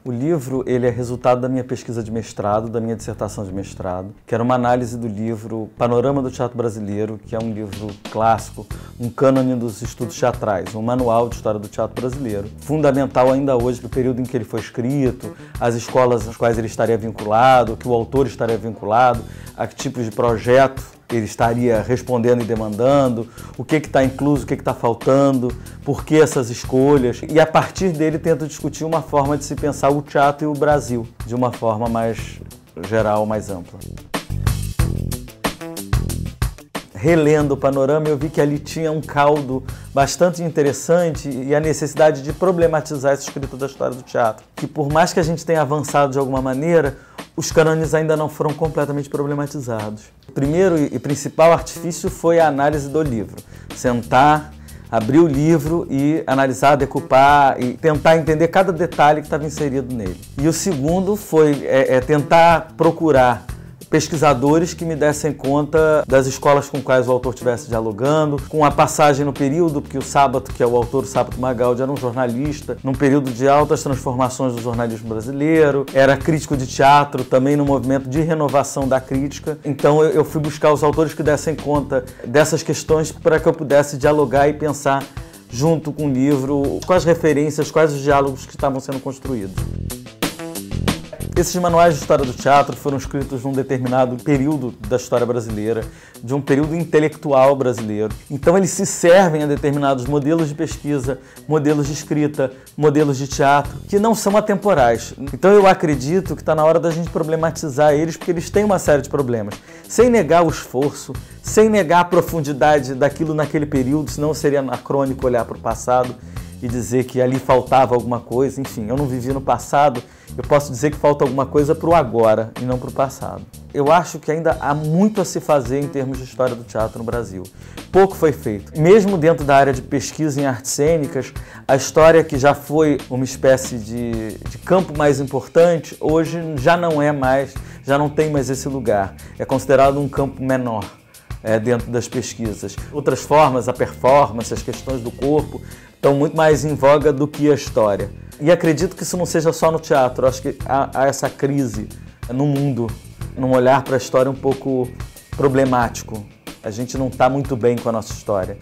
O livro ele é resultado da minha pesquisa de mestrado, da minha dissertação de mestrado, que era uma análise do livro Panorama do Teatro Brasileiro, que é um livro clássico, um cânone dos estudos teatrais, um manual de história do teatro brasileiro, fundamental ainda hoje para o período em que ele foi escrito, as escolas às quais ele estaria vinculado, que o autor estaria vinculado, a que tipos de projeto ele estaria respondendo e demandando, o que está incluso, o que está faltando, por que essas escolhas. E a partir dele tento discutir uma forma de se pensar o teatro e o Brasil, de uma forma mais geral, mais ampla. Relendo o Panorama, eu vi que ali tinha um caldo bastante interessante e a necessidade de problematizar essa escrita da história do teatro. Que por mais que a gente tenha avançado de alguma maneira, os cânones ainda não foram completamente problematizados. O primeiro e principal artifício foi a análise do livro. Sentar, abrir o livro e analisar, decupar e tentar entender cada detalhe que estava inserido nele. E o segundo foi tentar procurar pesquisadores que me dessem conta das escolas com quais o autor estivesse dialogando, com a passagem no período, porque o Sábato, que é o autor, o Sábato Magaldi, era um jornalista, num período de altas transformações do jornalismo brasileiro, era crítico de teatro, também no movimento de renovação da crítica. Então eu fui buscar os autores que dessem conta dessas questões para que eu pudesse dialogar e pensar junto com o livro quais referências, quais os diálogos que estavam sendo construídos. Esses manuais de história do teatro foram escritos num determinado período da história brasileira, de um período intelectual brasileiro. Então eles se servem a determinados modelos de pesquisa, modelos de escrita, modelos de teatro, que não são atemporais. Então eu acredito que está na hora da gente problematizar eles, porque eles têm uma série de problemas. Sem negar o esforço, sem negar a profundidade daquilo naquele período, senão seria anacrônico olhar para o passado e dizer que ali faltava alguma coisa. Enfim, eu não vivi no passado, eu posso dizer que falta alguma coisa para o agora e não para o passado. Eu acho que ainda há muito a se fazer em termos de história do teatro no Brasil. Pouco foi feito. Mesmo dentro da área de pesquisa em artes cênicas, a história que já foi uma espécie de campo mais importante, hoje já não é mais, já não tem mais esse lugar. É considerado um campo menor dentro das pesquisas. Outras formas, a performance, as questões do corpo, estão muito mais em voga do que a história. E acredito que isso não seja só no teatro, acho que há essa crise no mundo, num olhar para a história um pouco problemático. A gente não está muito bem com a nossa história.